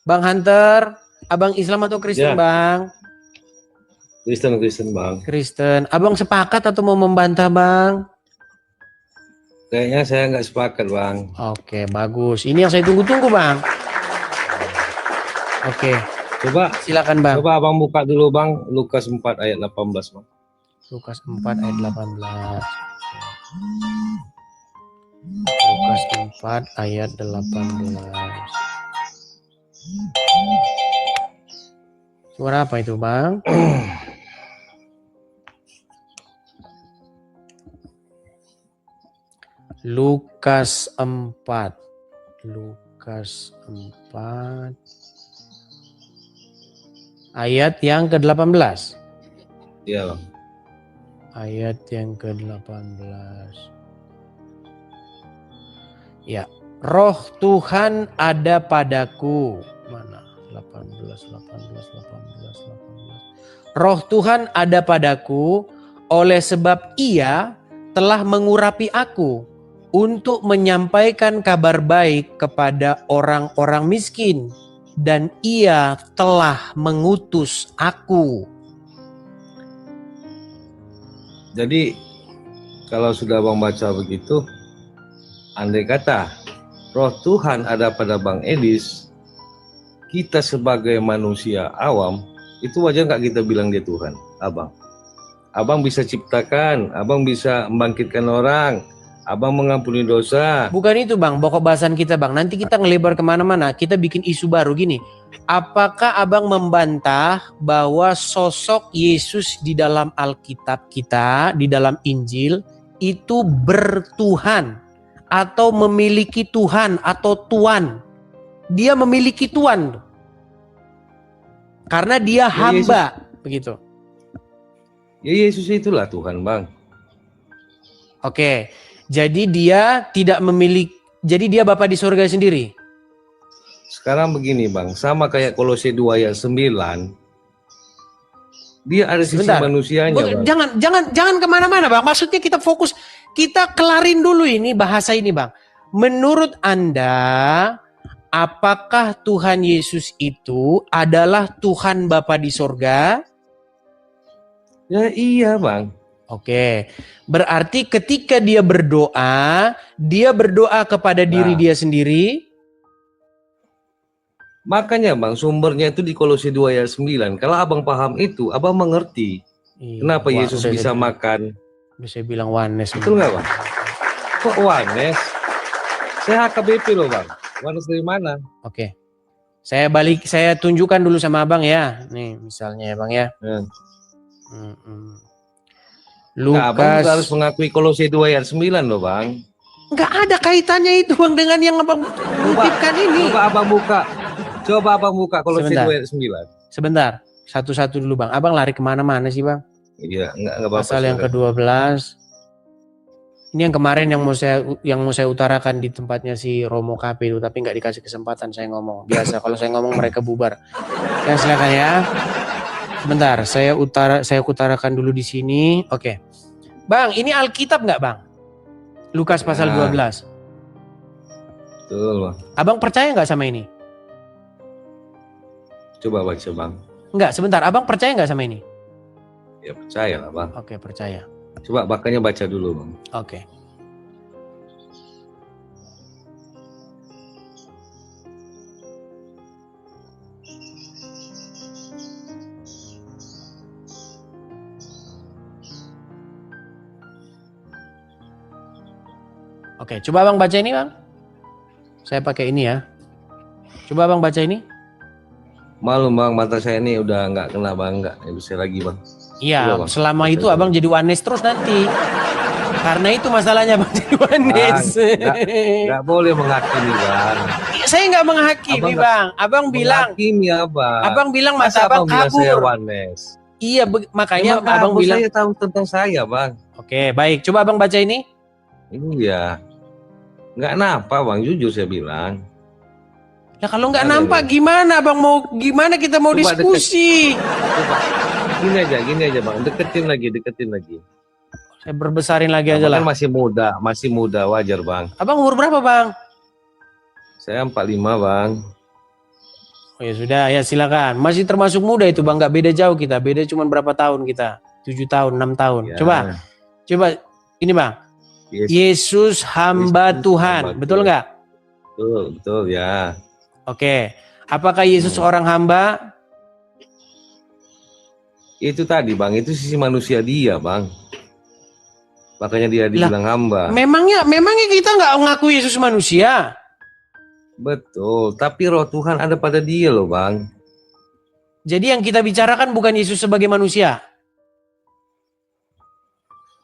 Bang Hunter, abang Islam atau Kristen Ya. bang? Kristen bang. Kristen. Abang sepakat atau mau membantah bang? Kayaknya saya nggak sepakat bang. Oke, bagus. Ini yang saya tunggu-tunggu bang. Oke, Coba silakan bang. coba abang buka dulu bang. Lukas 4 ayat 18 bang. Lukas 4 ayat 18. Lukas 4 ayat 18. Suara apa itu bang? Lukas 4. Lukas 4 ayat yang ke-18. Iya bang. Ayat yang ke-18. Ya, Roh Tuhan ada padaku. Mana? 18. Roh Tuhan ada padaku oleh sebab Ia telah mengurapi aku untuk menyampaikan kabar baik kepada orang-orang miskin, dan Ia telah mengutus aku. Jadi kalau sudah bang baca begitu, andai kata Roh Tuhan ada pada Bang Edis, kita sebagai manusia awam, itu wajar nggak kita bilang dia Tuhan, abang? Abang bisa ciptakan, abang bisa membangkitkan orang, abang mengampuni dosa. Bukan itu bang, pokok bahasan kita bang. Nanti kita ngelebar kemana-mana, kita bikin isu baru gini. Apakah abang membantah bahwa sosok Yesus di dalam Alkitab kita, di dalam Injil, itu bertuhan atau memiliki Tuhan atau Tuan? Dia memiliki Tuan. Karena dia hamba, begitu. Ya Yesus itulah Tuhan bang. Oke, jadi dia tidak memiliki, jadi dia Bapa di surga sendiri. Sekarang begini bang, sama kayak Kolose 2 ayat 9, dia ada sisi manusianya bang. Jangan kemana-mana bang. Maksudnya kita fokus, kita kelarin dulu ini bahasa ini bang. Menurut Anda, apakah Tuhan Yesus itu adalah Tuhan Bapa di surga? Ya iya bang. Oke, berarti ketika dia berdoa kepada diri dia sendiri. Makanya bang, sumbernya itu di Kolose 2 ayat 9. Kalau abang paham itu, abang mengerti kenapa Yesus bisa makan. Bisa bilang wanes. Betul nggak bang? Kok wanes? Saya HKBP loh bang. Wanes dari mana? Oke, saya tunjukkan dulu sama abang ya. Nih misalnya ya bang ya. Lukas. Nah, abang juga harus mengakui Kolose 2 ayat 9 loh bang. Nggak ada kaitannya itu bang dengan yang abang kutipkan ini. Coba abang buka Kolose 2 ayat 9. Sebentar, satu-satu dulu bang. Abang lari kemana-mana sih bang? Iya, nggak apa-apa. Pasal yang ke-12. Ini yang kemarin yang mau saya utarakan di tempatnya si Romo KP itu, tapi nggak dikasih kesempatan saya ngomong. Biasa kalau saya ngomong mereka bubar. Ya silakan ya. Sebentar, saya utarakan dulu di sini. Oke. Bang, ini Alkitab nggak bang? Lukas pasal 12. Betul bang. Abang percaya nggak sama ini? Coba baca bang. Enggak, sebentar. Abang percaya nggak sama ini? Ya percaya lah bang. Oke, percaya. Coba makanya baca dulu bang. Oke. Oke, coba abang baca ini bang. Saya pakai ini ya. Coba abang baca ini. Malu bang, mata saya ini udah nggak kena bang, nggak bisa lagi bang. Iya, selama itu abang jadi wanes terus nanti. Karena itu masalahnya bang jadi wanes. Nggak boleh menghakimi bang. Saya nggak menghakimi bang. Abang bilang. Menghakimi abang. Abang bilang mata abang kabur. Saya wanes. Iya, makanya abang bilang. Saya tahu tentang saya bang. Oke, baik. Coba abang baca ini. Iya. Nggak nampak bang, jujur saya bilang. Ya kalau nggak nampak gimana bang, gimana kita mau coba diskusi? Coba. Gini aja bang, deketin lagi. Saya berbesarin lagi aja lah. Kan masih muda, wajar bang. Abang umur berapa bang? Saya 45 bang. Oh ya sudah, ya silakan. Masih termasuk muda itu Bang, nggak beda jauh kita. Beda cuma berapa tahun kita? 7 tahun, 6 tahun. Ya. Coba ini Bang. Yesus hamba Tuhan. Betul nggak? Betul ya. Oke. Apakah Yesus seorang hamba? Itu tadi Bang, itu sisi manusia dia Bang. Makanya dia dibilang hamba. Memangnya kita nggak mengakui Yesus manusia? Betul, tapi roh Tuhan ada pada dia loh Bang. Jadi yang kita bicarakan bukan Yesus sebagai manusia.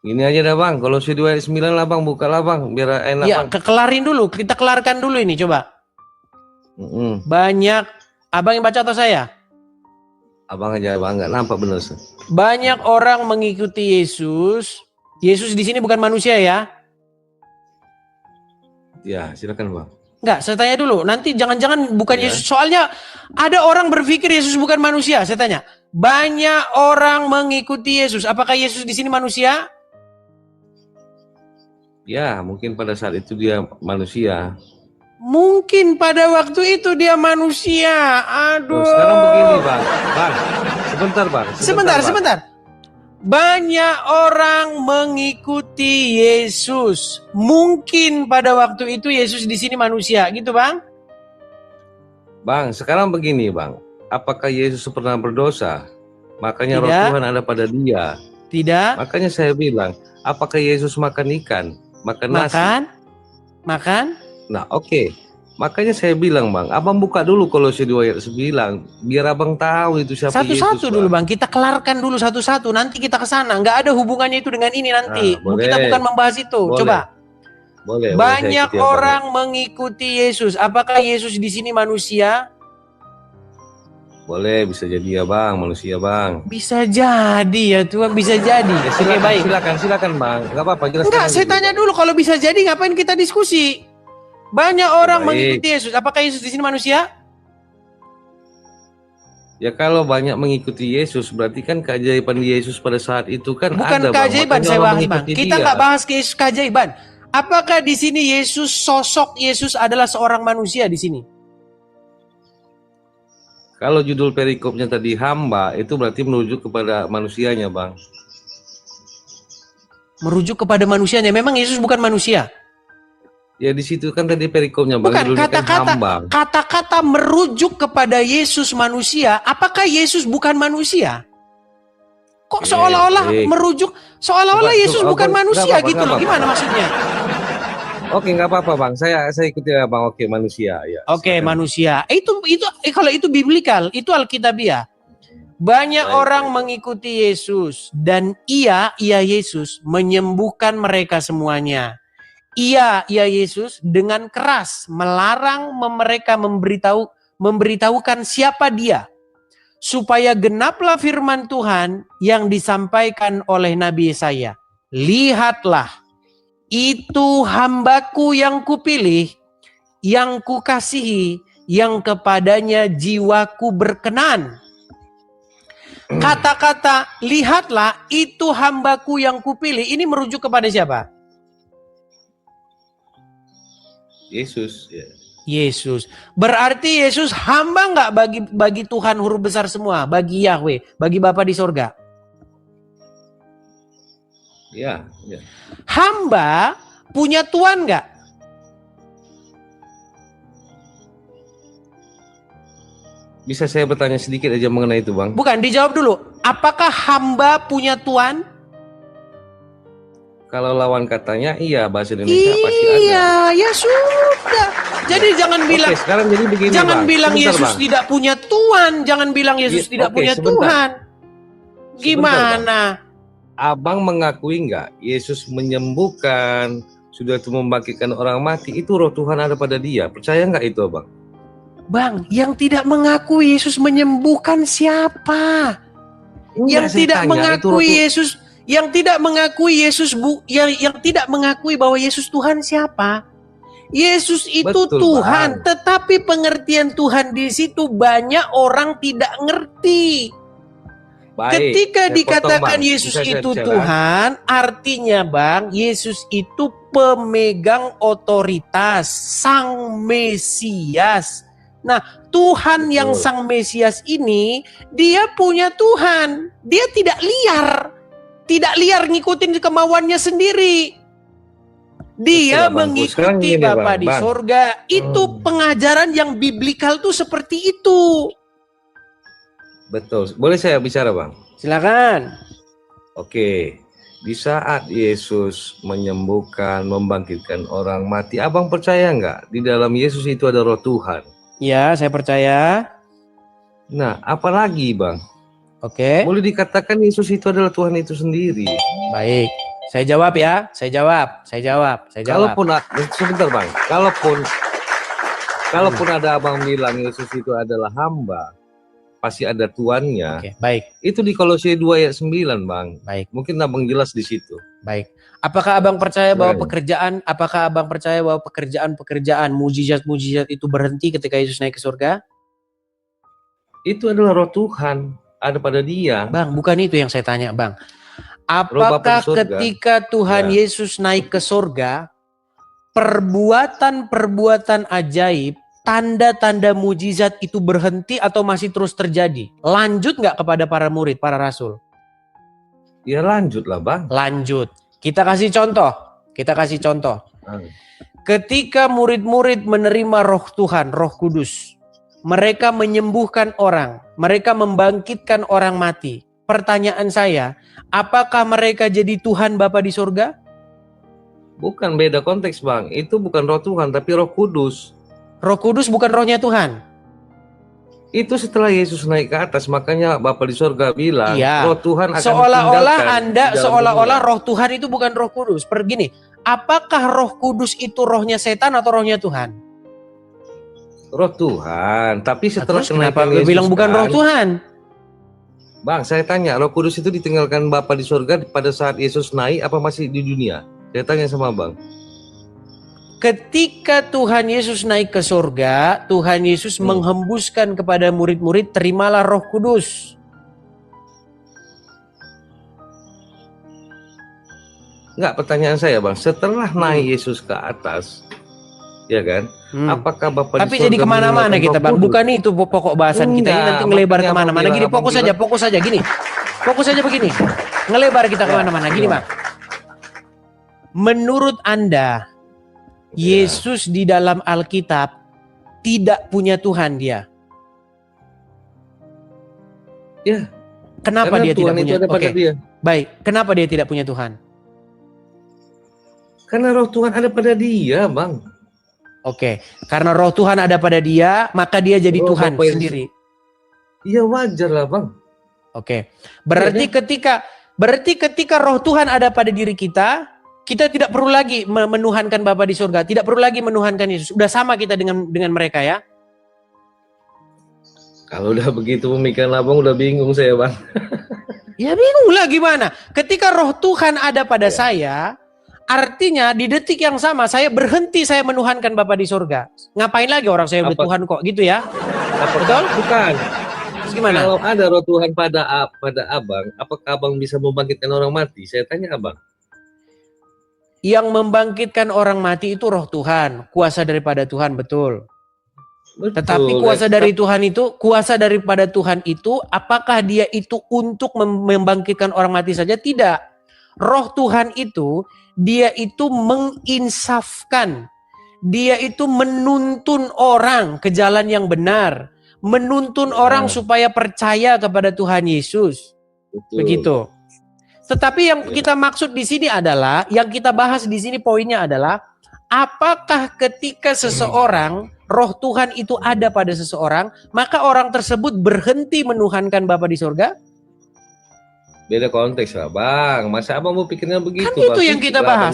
Ini aja dah Bang, kalau si 2 ayat 9 lah Bang, bukalah Bang, biar enak Ya, Bang. kelarin dulu, kita kelarkan dulu ini coba. Banyak, abang yang baca atau saya? Abang aja Bang, nggak nampak bener. Banyak orang mengikuti Yesus. Yesus di sini bukan manusia ya? Ya, silakan Bang. Enggak, saya tanya dulu. Nanti jangan-jangan bukan Ya. Yesus. Soalnya ada orang berpikir Yesus bukan manusia. Saya tanya. Banyak orang mengikuti Yesus. Apakah Yesus di sini manusia? Ya, mungkin pada saat itu dia manusia. Mungkin pada waktu itu dia manusia. Aduh. Sekarang begini Bang. Bang, sebentar Bang. Sebentar. Banyak orang mengikuti Yesus. Mungkin pada waktu itu Yesus di sini manusia, gitu Bang? Bang, sekarang begini Bang. Apakah Yesus pernah berdosa? Makanya roh Tuhan ada pada dia. Tidak. Makanya saya bilang, apakah Yesus makan ikan? Makan nasi? Makan? Nah, oke. Makanya saya bilang Bang, abang buka dulu Kolose 2 ayat 9, biar abang tahu itu siapa Yesus. Satu-satu dulu Bang, kita kelarkan dulu satu-satu, nanti kita ke sana. Nggak ada hubungannya itu dengan ini nanti. Kita bukan membahas itu. Boleh. Coba. Boleh. Banyak orang mengikuti Yesus. Apakah Yesus di sini manusia? Boleh, bisa jadi ya Bang, manusia Bang. Bisa jadi ya Tuhan, bisa jadi. Ya, Oke, baik. Silakan Bang, nggak apa-apa. Enggak, saya tanya dulu kalau bisa jadi ngapain kita diskusi? Banyak orang mengikuti Yesus. Apakah Yesus di sini manusia? Ya kalau banyak mengikuti Yesus, berarti kan keajaiban Yesus pada saat itu kan bukan ada. Bukan keajaiban saya bahas Bang. Kita nggak bahas ke Yesus keajaiban. Apakah di sini Yesus, sosok Yesus adalah seorang manusia di sini? Kalau judul perikopnya tadi hamba, itu berarti merujuk kepada manusianya Bang. Merujuk kepada manusianya. Memang Yesus bukan manusia? Ya di situ kan tadi perikopnya Bang. Bukan, kata-kata merujuk kepada Yesus manusia. Apakah Yesus bukan manusia? Kok seolah-olah merujuk, seolah-olah Yesus bukan manusia gitu loh. Gimana maksudnya? Oke, nggak apa-apa Bang. Saya ikuti ya Bang. Oke, manusia. Ya, oke, manusia. Itu kalau itu biblikal, itu alkitabiah. Banyak orang mengikuti Yesus dan ia Yesus menyembuhkan mereka semuanya. Ia Yesus dengan keras melarang mereka memberitahukan siapa dia, supaya genaplah firman Tuhan yang disampaikan oleh Nabi Yesaya. Lihatlah, itu hambaku yang kupilih, yang kukasihi, yang kepadanya jiwaku berkenan. Kata-kata lihatlah, itu hambaku yang kupilih, ini merujuk kepada siapa? Yesus. Ya. Yesus. Berarti Yesus hamba nggak bagi Tuhan huruf besar semua, bagi Yahweh, bagi Bapa di sorga? Ya. Hamba punya Tuhan nggak? Bisa saya bertanya sedikit aja mengenai itu Bang? Bukan, dijawab dulu. Apakah hamba punya Tuhan? Kalau lawan katanya iya, bahasa Indonesia pasti ada. Iya, ya sudah. Jadi jangan bilang, sekarang jadi begini, jangan Bang. bilang Sebentar, Yesus Bang. tidak punya Tuhan, jangan bilang Yesus tidak punya sebentar. Tuhan. Gimana? Abang mengakui nggak Yesus menyembuhkan, sudah itu membangkitkan orang mati, itu roh Tuhan ada pada dia. Percaya nggak itu Abang? Bang, yang tidak mengakui Yesus menyembuhkan siapa? Yang tidak mengakui Yesus, yang tidak mengakui Yesus yang tidak mengakui bahwa Yesus Tuhan siapa? Yesus itu Betul, Tuhan, Bang. tetapi pengertian Tuhan di situ banyak orang tidak ngerti. Baik, Ketika saya dikatakan potong, Bang. Yesus Bisa saya itu bicara? Tuhan, artinya Bang, Yesus itu pemegang otoritas, Sang Mesias, Nah, Tuhan yang Betul. Sang Mesias ini, dia punya Tuhan. Dia tidak liar. Tidak liar ngikutin kemauannya sendiri. Dia Betul, Bang. Sekarang mengikuti gini, Bapa Bang. di sorga. Itu pengajaran yang biblikal tuh seperti itu. Betul. Boleh saya bicara, Bang? Silakan. Oke. Di saat Yesus menyembuhkan, membangkitkan orang mati, Abang percaya nggak di dalam Yesus itu ada roh Tuhan? Ya, saya percaya. Nah, apalagi, Bang? Oke. Boleh dikatakan Yesus itu adalah Tuhan itu sendiri. Baik. Saya jawab ya. Saya jawab. Kalaupun sebentar, Bang. Kalaupun ada Abang bilang Yesus itu adalah hamba, pasti ada tuannya. Oke, baik. Itu di Kolose 2 ayat 9, Bang. Baik. Mungkin Abang jelas di situ. Baik. Apakah Abang percaya bahwa Makanya. pekerjaan mujizat-mujizat itu berhenti ketika Yesus naik ke surga? Itu adalah roh Tuhan, ada pada dia. Bang, bukan itu yang saya tanya, Bang. Roh Bapa Apakah di surga. ketika Tuhan Ya. Yesus naik ke surga, perbuatan-perbuatan ajaib, tanda-tanda mujizat itu berhenti atau masih terus terjadi? Lanjut nggak kepada para murid, para rasul? Ya lanjutlah, Bang. Lanjut. Kita kasih contoh. Ketika murid-murid menerima roh Tuhan, roh kudus, mereka menyembuhkan orang, mereka membangkitkan orang mati. Pertanyaan saya, apakah mereka jadi Tuhan Bapa di surga? Bukan, beda konteks, Bang. Itu bukan roh Tuhan, tapi roh kudus. Roh kudus bukan rohnya Tuhan. Itu setelah Yesus naik ke atas, makanya Bapa di surga bilang, Iya. roh Tuhan akan Seolah-olah ditinggalkan Anda, di dalam seolah-olah dunia. roh Tuhan itu bukan roh kudus. Begini, apakah roh kudus itu rohnya setan atau rohnya Tuhan? Roh Tuhan, tapi setelah Terus kenapa kenaikan Yesus bilang bukan roh Tuhan? Bang, saya tanya, roh kudus itu ditinggalkan Bapa di surga pada saat Yesus naik, apa masih di dunia? Saya tanya sama Bang. Ketika Tuhan Yesus naik ke surga, Tuhan Yesus menghembuskan kepada murid-murid, terimalah roh kudus. Enggak, pertanyaan saya, Bang, setelah naik Yesus ke atas, ya kan? Apakah Bapak Tapi jadi kemana-mana kita, Bang. Bukan itu pokok bahasan kita ini, nanti ngelebar kemana-mana. Gini, fokus saja gini. Fokus saja begini. Ngelebar kita kemana-mana. Gini, Bang. Menurut Anda, Yesus di dalam Alkitab tidak punya Tuhan dia? Ya. Kenapa dia Tuhan tidak punya? Oke. Dia. Baik, kenapa dia tidak punya Tuhan? Karena roh Tuhan ada pada dia, Bang. Oke, karena roh Tuhan ada pada dia, maka dia jadi roh Tuhan Bapak sendiri. Iya, wajar lah, Bang. Oke, berarti ketika roh Tuhan ada pada diri kita tidak perlu lagi menuhankan Bapa di surga, tidak perlu lagi menuhankan Yesus. Udah sama kita dengan mereka ya. Kalau udah begitu pemikiran Abang, udah bingung saya, Bang. Ya bingung lah gimana. Ketika roh Tuhan ada pada saya, artinya di detik yang sama saya berhenti saya menuhankan Bapa di surga. Ngapain lagi orang saya udah Tuhan kok gitu ya? Betul? Bukan. Terus gimana? Kalau ada roh Tuhan pada Abang, apakah Abang bisa membangkitkan orang mati? Saya tanya Abang. Yang membangkitkan orang mati itu roh Tuhan, kuasa daripada Tuhan, betul. Tetapi kuasa daripada Tuhan itu, apakah dia itu untuk membangkitkan orang mati saja? Tidak. Roh Tuhan itu, dia itu menginsafkan. Dia itu menuntun orang ke jalan yang benar. Menuntun orang supaya percaya kepada Tuhan Yesus. Betul. Begitu. Tetapi yang kita maksud di sini adalah, yang kita bahas di sini poinnya adalah, apakah ketika seseorang, roh Tuhan itu ada pada seseorang, maka orang tersebut berhenti menuhankan Bapa di surga? Beda konteks lah, Bang. Masa Abang mau pikirnya begitu? Kan itu yang kita bahas.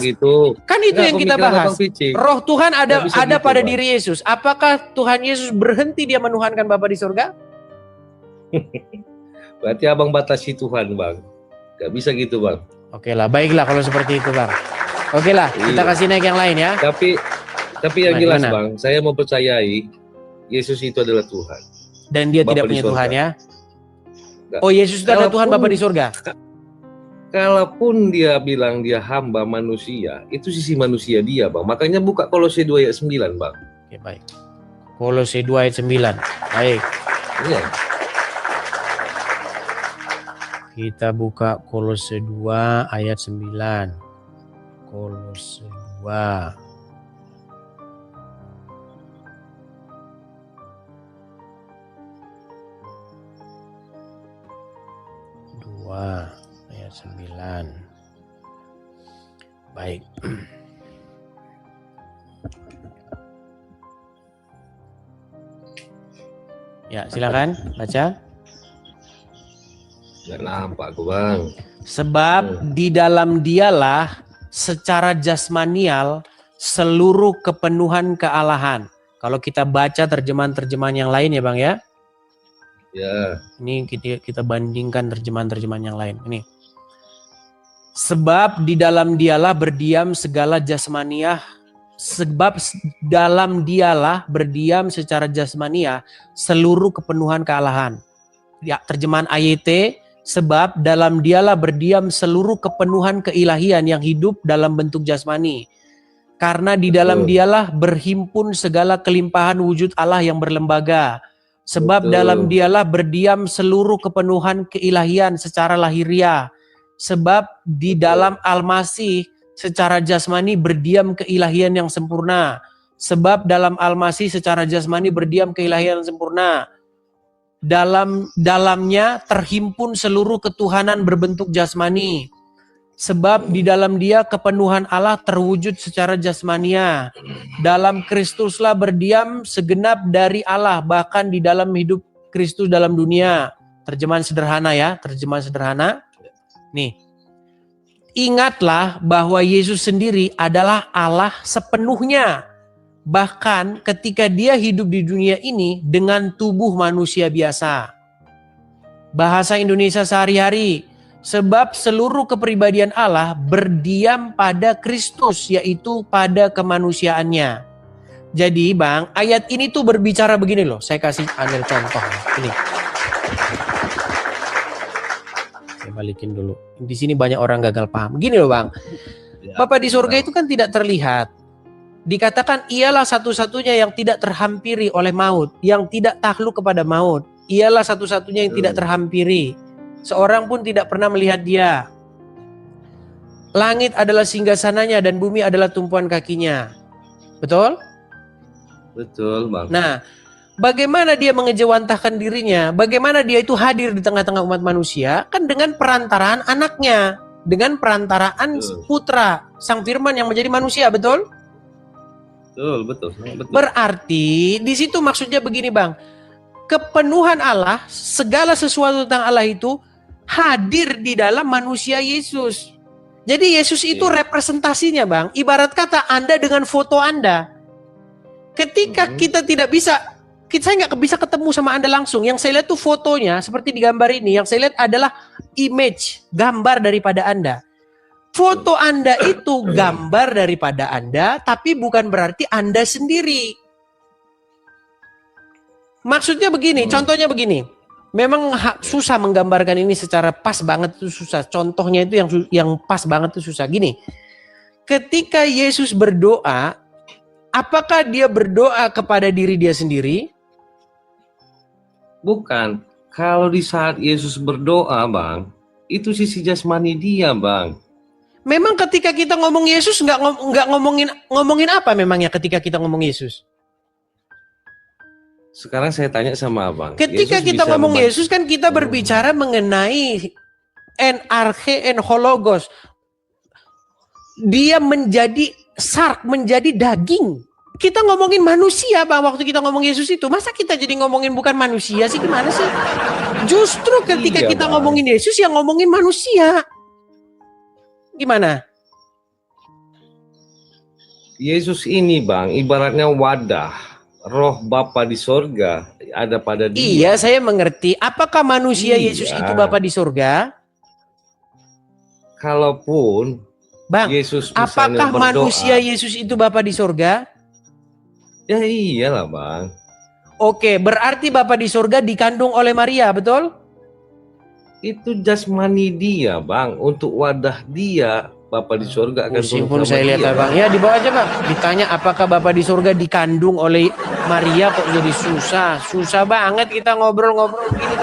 Kan itu yang kita bahas. Roh Tuhan ada pada diri Yesus. Apakah Tuhan Yesus berhenti dia menuhankan Bapa di surga? Berarti Abang batasi Tuhan, Bang. Gak bisa gitu, Bang. Oke lah, baiklah kalau seperti itu, Bang. Oke lah, kita kasih naik yang lain ya. Tapi yang jelas, Bang, saya mempercayai Yesus itu adalah Tuhan. Dan dia tidak punya Tuhan ya. Oh, Yesus itu adalah Tuhan Bapa di surga. Kalaupun dia bilang dia hamba manusia, itu sisi manusia dia, Bang. Makanya buka Kolose 2 ayat 9, Bang. Oke, baik. Kolose 2 ayat 9. Baik. Iya. Kita buka Kolose 2 ayat 9. Kolose 2. Ayat 9. Baik. Ya, silakan baca. Nggak nampak aku, Bang. Sebab di dalam dialah secara jasmanial seluruh kepenuhan kealahan. Kalau kita baca terjemahan-terjemahan yang lain ya Bang ya. Ya. Ini kita bandingkan terjemahan-terjemahan yang lain. Ini. Sebab di dalam dialah berdiam segala jasmaniah. Sebab dalam dialah berdiam secara jasmaniah seluruh kepenuhan kealahan. Ya, terjemahan AYT, sebab dalam dialah berdiam seluruh kepenuhan keilahian yang hidup dalam bentuk jasmani. Karena di dalam dialah berhimpun segala kelimpahan wujud Allah yang berlembaga. Sebab dalam dialah berdiam seluruh kepenuhan keilahian secara lahiriah. Sebab di dalam Al-Masih secara jasmani berdiam keilahian yang sempurna. Sebab dalam Al-Masih secara jasmani berdiam keilahian yang sempurna. Dalamnya terhimpun seluruh ketuhanan berbentuk jasmani. Sebab di dalam dia kepenuhan Allah terwujud secara jasmania. Dalam Kristuslah berdiam segenap dari Allah, bahkan di dalam hidup Kristus dalam dunia. Terjemahan sederhana ya, terjemahan sederhana. Nih, ingatlah bahwa Yesus sendiri adalah Allah sepenuhnya. Bahkan ketika dia hidup di dunia ini dengan tubuh manusia biasa. Bahasa Indonesia sehari-hari. Sebab seluruh kepribadian Allah berdiam pada Kristus, yaitu pada kemanusiaannya. Jadi Bang, ayat ini tuh berbicara begini loh. Saya kasih ambil contoh. Ini. Saya balikin dulu. Di sini banyak orang gagal paham. Gini loh Bang. Bapa di surga itu kan tidak terlihat. Dikatakan ialah satu-satunya yang tidak terhampiri oleh maut, yang tidak takluk kepada maut. Ialah satu-satunya yang tidak terhampiri. Seorang pun tidak pernah melihat dia. Langit adalah singgasananya dan bumi adalah tumpuan kakinya. Betul? Betul, Bang. Nah, bagaimana dia mengejawantahkan dirinya? Bagaimana dia itu hadir di tengah-tengah umat manusia? Kan dengan perantaraan anaknya. Dengan perantaraan putra, sang firman yang menjadi manusia, betul? Betul. Berarti di situ maksudnya begini Bang. Kepenuhan Allah, segala sesuatu tentang Allah itu hadir di dalam manusia Yesus. Jadi Yesus itu representasinya Bang. Ibarat kata Anda dengan foto Anda. Ketika kita tidak bisa, saya nggak bisa ketemu sama Anda langsung. Yang saya lihat tuh fotonya seperti di gambar ini. Yang saya lihat adalah image, gambar daripada Anda. Foto Anda itu gambar daripada Anda, tapi bukan berarti Anda sendiri. Maksudnya begini, contohnya begini. Memang susah menggambarkan ini secara pas banget itu susah. Contohnya itu yang pas banget itu susah. Gini, ketika Yesus berdoa, apakah dia berdoa kepada diri dia sendiri? Bukan. Kalau di saat Yesus berdoa, Bang, itu sisi jasmani dia, Bang. Memang ketika kita ngomong Yesus nggak ngomongin apa memangnya ketika kita ngomong Yesus? Sekarang saya tanya sama Abang. Ketika Yesus kita bisa ngomong Yesus kan kita berbicara mengenai en-arche en-hologos. Dia menjadi sark, menjadi daging. Kita ngomongin manusia Bang waktu kita ngomong Yesus itu. Masa kita jadi ngomongin bukan manusia sih, gimana sih? Justru ketika kita ngomongin Yesus yang ngomongin manusia. Gimana? Yesus ini Bang, ibaratnya wadah. Roh Bapa di sorga ada pada dia. Iya, saya mengerti. Apakah manusia Yesus itu Bapa di sorga? Kalaupun Bang, Yesus apakah berdoa, manusia Yesus itu Bapa di sorga? Ya iyalah Bang. Oke, berarti Bapa di sorga dikandung oleh Maria, betul? Itu jasmani dia Bang, untuk wadah dia Bapak di surga akan Pusing turun pun sama saya lihat dia. abang. Ya dibawa aja bang. Ditanya apakah Bapak di surga dikandung oleh Maria kok jadi susah. Susah banget kita ngobrol-ngobrol gini.